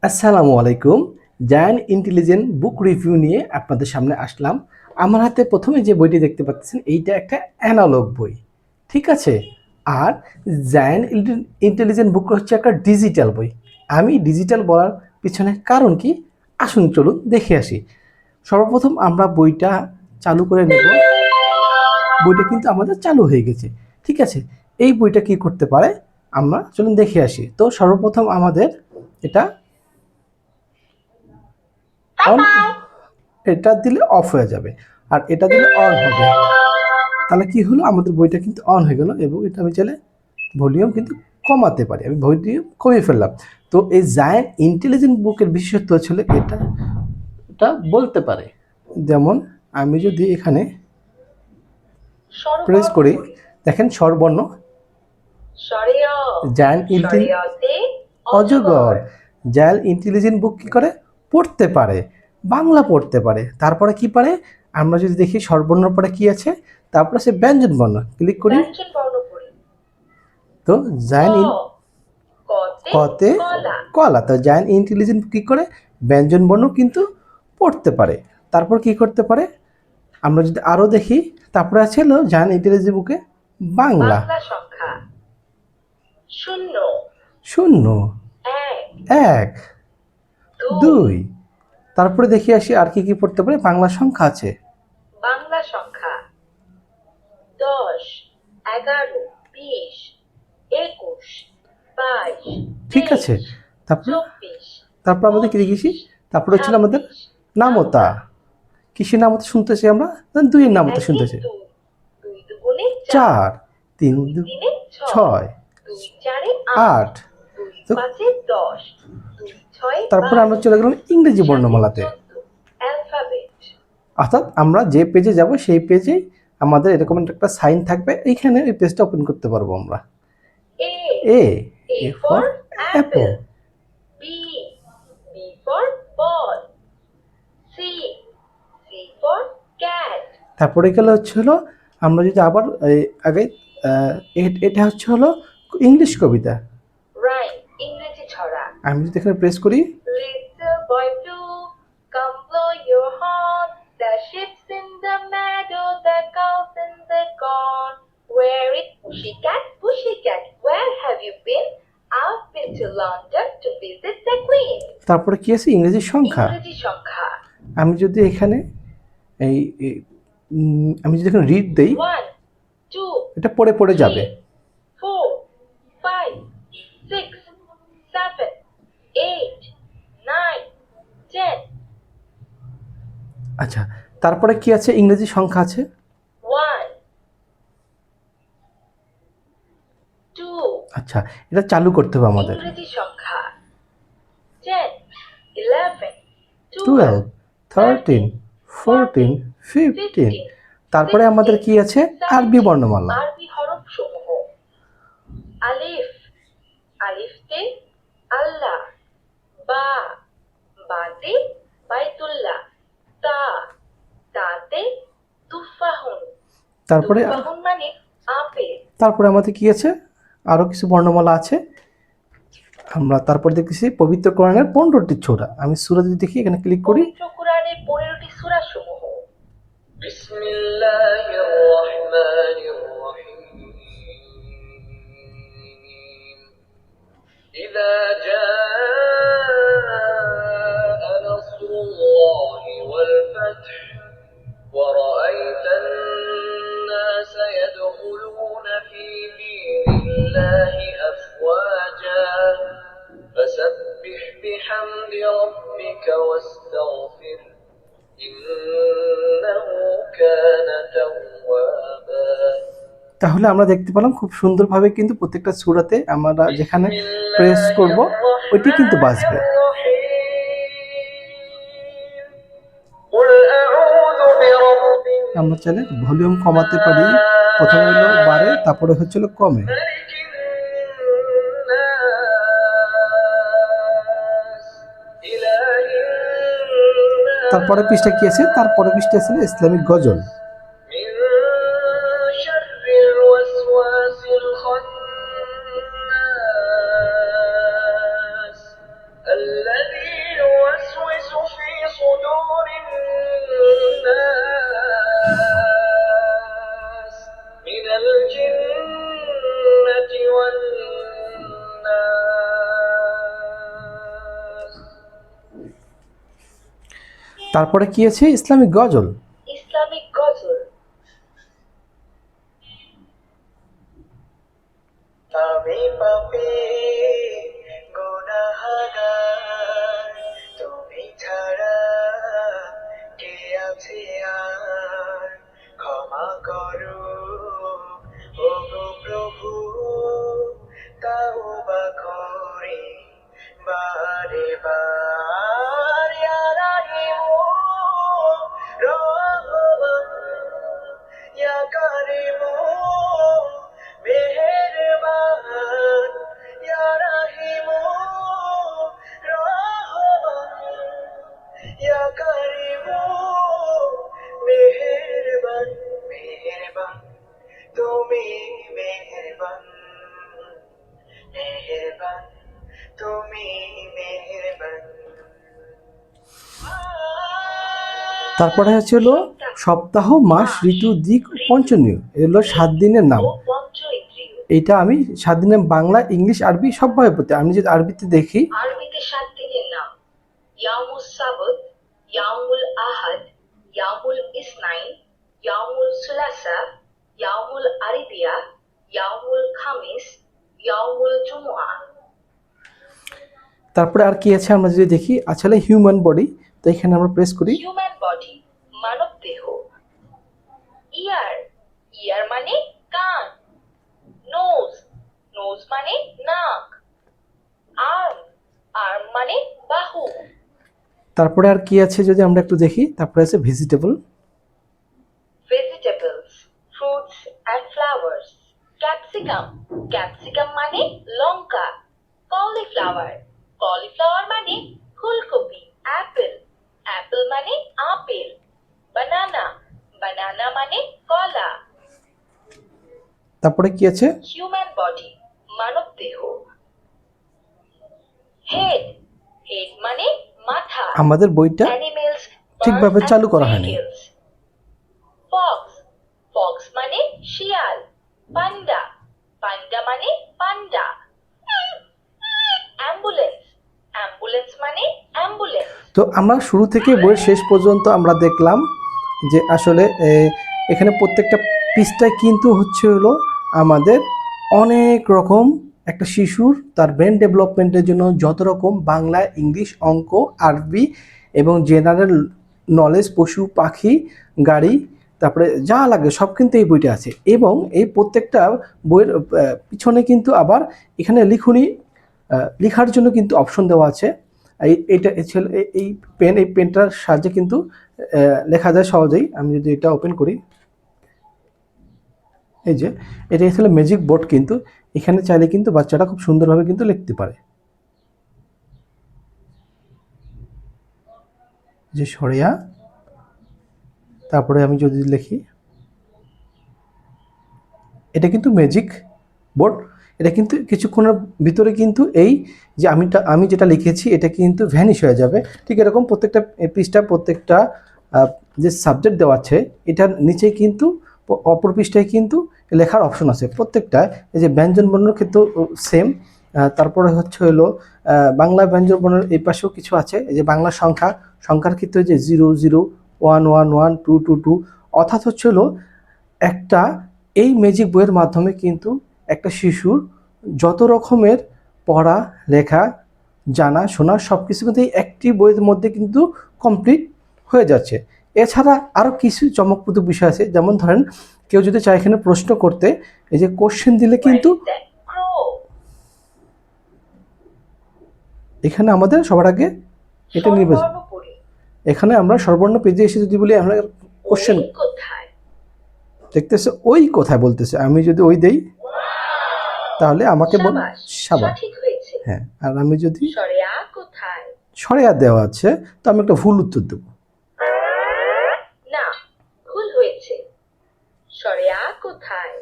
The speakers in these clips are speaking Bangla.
আসসালামু আলাইকুম। জায়ান্ট ইন্টেলিজেন্ট বুক রিভিউ নিয়ে আপনাদের সামনে আসলাম। আমার হাতে প্রথমে যে বইটি দেখতে পাচ্ছেন এইটা একটা অ্যানালগ বই, ঠিক আছে। আর জায়ান্ট ইন্টেলিজেন্ট বুক হচ্ছে একটা ডিজিটাল বই। আমি ডিজিটাল বলার পিছনে কারণ কি, আসুন চলুন দেখে আসি। সর্বপ্রথম আমরা বইটা চালু করে নেব। বইটা কিন্তু আমাদের চালু হয়ে গেছে, ঠিক আছে। এই বইটা কি করতে পারে আমরা চলুন দেখে আসি। তো সর্বপ্রথম আমাদের এটা অন, এটা দিলে অফ হয়ে যাবে আর এটা দিলে অন হবে। তাহলে কি হলো, আমাদের বইটা কিন্তু অন হয়ে গেল এবং এটা আমি চাইলে ভলিউম কিন্তু কমাতে পারি। আমি ভলিউম কমিয়ে ফেললাম। তো এই জায়ান্ট ইন্টেলিজেন্ট বুকের বিশেষত্ব ছিল এটা, এটা বলতে পারে। যেমন আমি যদি এখানে প্রেস করি, দেখেন স্বরবর্ণ জায়ান্ট অজগর। জায়ান্ট ইন্টেলিজেন্ট বুক কি করে, পড়তে পারে, বাংলা পড়তে পারে। তারপরে কি পারে, আমরা যদি দেখি স্বরবর্ণের পরে কি আছে, তারপরে সে ব্যঞ্জন বর্ণ ক্লিক করি। তো জায়ান্ট কতে কলা, তো জায়ান্ট ইন্টেলিজেন্ট কি করে, ব্যঞ্জন বর্ণ কিন্তু পড়তে পারে। তারপর কি করতে পারে, আমরা যদি আরো দেখি, তারপরে আছে হলো জায়ান্ট ইন্টেলিজেন্ট বুকে বাংলা সংখ্যা শূন্য শূন্য, এক, দুই। তারপরে দেখি আসি আর কি কি পড়তে পারে। বাংলা সংখ্যা আছে, বাংলা সংখ্যা 10, 11, 20, 21, 22, ঠিক আছে। তারপরে তারপর আমাদের কি দেখেছি, তারপরে হচ্ছিল আমাদের নামতা। কিসের নামতা শুনতেছি আমরা, দুইয়ের নামতা শুনতেছি। 4, 3 দুগুণে 6, 8, তারপরে আমরা চলে গেলাম ইংরেজি বর্ণমালাতে। অর্থাৎ আমরা যে পেজে যাব সেই পেজে আমাদের এরকম একটা সাইন থাকবে, এইখানে ওই পেজটা ওপেন করতে পারবো আমরা। A for apple, B for ball, C for cat. তারপরে গেলে হচ্ছে হলো, আমরা যদি আবার আগে এটা হচ্ছে হলো ইংলিশ কবিতা, ইংরেজি ছড়া। আমি যদি এখানে প্রেস করি, little boy blue, come blow your horn, the sheep's in the meadow, the cows in the corn. Where is pussycat, where have you been? I've been to London to visit the Queen. তারপরে কি আছে, ইংরেজি সংখ্যা। আমি যদি এখানে এই আমি যদি এখানে রিড দেই, 1, 2, এটা পড়ে পড়ে যাবে। 4, 5, 6, 7, 8, 9, 10। আচ্ছা, তারপরে কি আছে, ইংরেজি সংখ্যা আছে 1, 2। আচ্ছা, এটা চালু করতে হবে আমাদের। ইংরেজি সংখ্যা 10, 11, 12, 13, 14, 15। তারপরে আমাদের কি আছে, আরবি বর্ণমালা। আরবি হরফ সমূহ, আলিফ, আলিফতে আল্লাহ, বা, বাতে বাইতুল্লাহ, তা, তাতে তুফাহুন। তারপরে তুফাহুন মানে আপেল। তারপরে আমাদের কি আছে, আরো কিছু বর্ণমালা আছে। আমরা তারপর দেখতেছি পবিত্র কোরআনের 15টি সূরা। আমি সূরা যদি দেখি, এখানে ক্লিক করি, পবিত্র কোরআনের 15টি সূরা সমূহ, বিসমিল্লাহির রহমানির রহিম, ইযা জাআ নাসরুল্লাহি ওয়াল ফাতহ ওয়া রাআইতান নাস ইয়াদখুলুনা ফি দীনিল্লাহি আফওয়াজা ফাসাব্বিহ বিহামদি রাব্বিকা ওয়াস্তাগফির ইন্নাহু কানা তাওয়াবা। তাহলে আমরা দেখতে পেলাম খুব সুন্দরভাবে কিন্তু প্রত্যেকটা সূরাতে আমরা যেখানে প্রেস করব ওইটি কিন্তু বাজবে। আমরা চাইলে ভলিউম কমাতে পারি, প্রথমে হলো বাড়ে, তারপরে হচ্ছিল কমে। তারপরে পৃষ্ঠা কি আছে, তারপরে পৃষ্ঠা ছিল ইসলামিক গজল। الذي তারপরে কি আছে? ইসলামিক গজল। ইসলামিক গজল। আমি পাপী গুনাহগার, তুমি ছাড়া কে আছে আর, ক্ষমা করো ওগো প্রভু, তাওবা করি বারে বার। ইয়া রাহিমু রহমান, ইয়া কারিমু মেহেরবান, ইয়া রাহিমু রহমান, ইয়া কারিমু মেহেরবান। মেহেরবান তুমি, মেহেরবান, মেহেরবান তুমি, মেহেরবান। তারপরে হচ্ছে সপ্তাহ, মাস, ঋতু, দিক, পঞ্চমীয়। এগুলো 7 দিনের নাম। ও পঞ্চ ইন্দ্রিয়। এটা আমি 7 দিনের বাংলা, ইংলিশ, আরবি সবভাবে পড়তে। আমি যদি আরবিতে দেখি, আরবিতে 7 দিনের নাম: ইয়াউমুস সাবত, ইয়াউমুল আহাদ, ইয়াউমুল ইসনাইন, ইয়াউমুল সুলাসা, ইয়াউমুল আরিবিয়া, ইয়াউমুল খামিস, ইয়াউমুল জুমআ। তারপরে আর কি আছে আমরা যদি দেখি, আসলে হিউম্যান বডি। তো এখানে আমরা প্রেস করি। হিউম্যান বডি, মানব দেহ। ইয়ার, ইয়ার মানে কান। নোজ, নোজ মানে নাক। আর্ম, আর্ম মানে বাহু। তারপরে আর কি আছে যদি আমরা একটু দেখি, তারপরে আছে vegetable. Vegetables, fruits and flowers. Capsicum, capsicum মানে লঙ্কা। কলিফ্লাওয়ার, কলিফ্লাওয়ার মানে ফুলকপি। অ্যাপেল, অ্যাপেল মানে আপেল। বানানা, বানানা মানে কলা। তারপরে কি আছে? হিউম্যান বডি, মানব দেহ। হেড, হেড মানে মাথা। আমাদের বইটা অ্যানিমেলস ঠিকভাবে চালু করা হয়নি। ফক্স, ফক্স মানে শিয়াল। পান্ডা, পান্ডা মানে পান্ডা। অ্যাম্বুলেন্স, অ্যাম্বুলেন্স মানে অ্যাম্বুলেন্স। তো আমরা শুরু থেকে বইয়ের শেষ পর্যন্ত আমরা দেখলাম যে আসলে এখানে প্রত্যেকটা পৃষ্ঠায় কিন্তু আমাদের অনেক রকম একটা শিশুর তার ব্রেন ডেভেলপমেন্টের জন্য যত রকম বাংলা, ইংলিশ, অঙ্ক, আরবি এবং জেনারেল নলেজ, পশু পাখি, গাড়ি, তারপরে যা লাগে সব কিন্তু এই বইটা আছে। এবং এই প্রত্যেকটা বইয়ের পিছনে কিন্তু আবার এখানে লেখার জন্য কিন্তু অপশন দেওয়া আছে। এইটা এই পেনটার সাহায্যে কিন্তু লেখা যায় সহজেই। আমি যদি এটা ওপেন করি, এই যে এটা ছিল ম্যাজিক বোর্ড। কিন্তু এখানে চাইলে কিন্তু বাচ্চাটা খুব সুন্দরভাবে কিন্তু লিখতে পারে। যে সরিয়া, তারপরে আমি যদি লিখি, এটা কিন্তু ম্যাজিক বোর্ড। এটা কিন্তু কিছুক্ষণের ভিতরে কিন্তু এই যে আমি যেটা লিখেছি এটা কিন্তু ভ্যানিশ হয়ে যাবে। ঠিক এরকম প্রত্যেকটা পৃষ্ঠা, প্রত্যেকটা যে সাবজেক্ট দেওয়া আছে এটার নিচে কিন্তু অপর পৃষ্ঠায় কিন্তু লেখার অপশন আছে প্রত্যেকটা। এই যে ব্যঞ্জন বর্ণের ক্ষেত্রেও সেম। তারপরে বাংলা ব্যঞ্জন বর্ণের এই পাশেও কিছু আছে। এই যে বাংলা সংখ্যার ক্ষেত্রে যে 0 0 1 1 1 2 2 2, অর্থাৎ একটা এই ম্যাজিক বইয়ের মাধ্যমে কিন্তু একটা শিশুর যত রকমের পড়া, লেখা, জানা, শোনা সব কিছু কিন্তু এই একটি বইয়ের মধ্যে কিন্তু কমপ্লিট হয়ে যাচ্ছে। এছাড়া আরও কিছু চমকপ্রদ বিষয় আছে, যেমন ধরেন কেউ যদি চায় এখানে প্রশ্ন করতে, এই যে কোশ্চেন দিলে কিন্তু এখানে আমাদের সবার আগে এটা নির্বাচন। এখানে আমরা সর্বর্ণ পেজে এসে যদি বলি আমরা কোশ্চেন দেখতেছে ওই কোথায় বলতেছে, আমি যদি ওই দেই তাহলে আমাকে সাবাস। হ্যাঁ, আর আমি যদি সরেয়া দেওয়া আছে তো আমি একটা ভুল উত্তর দেব। না, ভুল হয়েছে। সরেয়া কোথায়?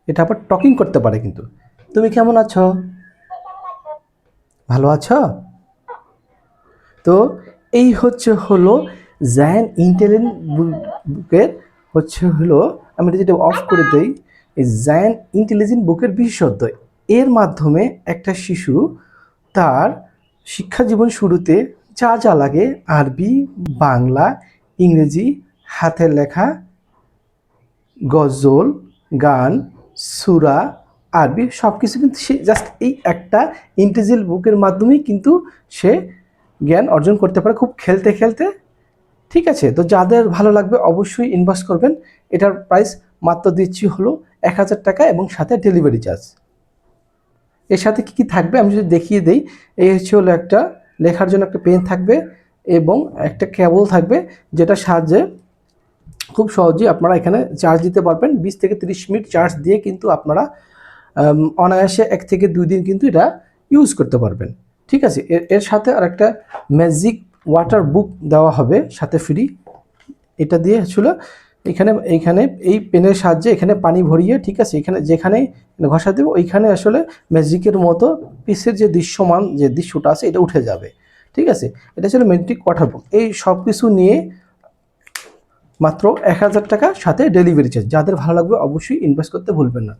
এটা আবার টকিং করতে পারে কিন্তু। তুমি কেমন আছো? ভালো আছো? তো এই জায়ান্ট ইন্টেলিজেন্ট বুকের আমি যেটা অফ করে দেই, এই জায়ান্ট ইন্টেলিজেন্ট বুকের বিশেষত্ব। এর মাধ্যমে একটা শিশু তার শিক্ষা জীবন শুরুতে যা যা লাগে আরবি, বাংলা, ইংরেজি, হাতের লেখা, গজল, গান, সূরা, আরবি সব কিছু কিন্তু সে জাস্ট এই একটা ইন্টিজেল বুকের মাধ্যমেই কিন্তু সে জ্ঞান অর্জন করতে পারে খুব খেলতে খেলতে। ঠিক আছে, তো যাদের ভালো লাগবে অবশ্যই ইনভেস্ট করবেন। এটার প্রাইস মাত্র দিচ্ছি হলো 1000 টাকা এবং সাথে ডেলিভারি চার্জ। এর সাথে কি কি থাকবে আমি যদি দেখিয়ে দেই, এই হলো একটা লেখার জন্য একটা পেন থাকবে এবং একটা কেবল থাকবে, যেটার সাহায্যে খুব সহজেই আপনারা এখানে চার্জ দিতে পারবেন। 20 থেকে 30 মিনিট চার্জ দিয়ে কিন্তু আপনারা অনায়াসে 1 থেকে 2 দিন কিন্তু এটা ইউজ করতে পারবেন। ঠিক আছে, এর সাথে আর একটা ম্যাজিক ওয়াটার বুক দেওয়া হবে সাথে ফ্রি। এটা দিয়ে এইখানে এই পেনের সাহায্যে এখানে পানি ভরিয়ে, ঠিক আছে, এখানে যেখানে ঘষা দেবো ওইখানে আসলে ম্যাজিকের মতো পিসের যে দৃশ্যমান যে দৃশ্যটা আছে এটা উঠে যাবে। ঠিক আছে, এটা ছিল ম্যাজিক ওয়াটার বুক। এই সব কিছু নিয়ে মাত্র 1000 টাকা সাথে ডেলিভারি চার্জ। যাদের ভালো লাগবে অবশ্যই ইনভেস্ট করতে ভুলবেন না।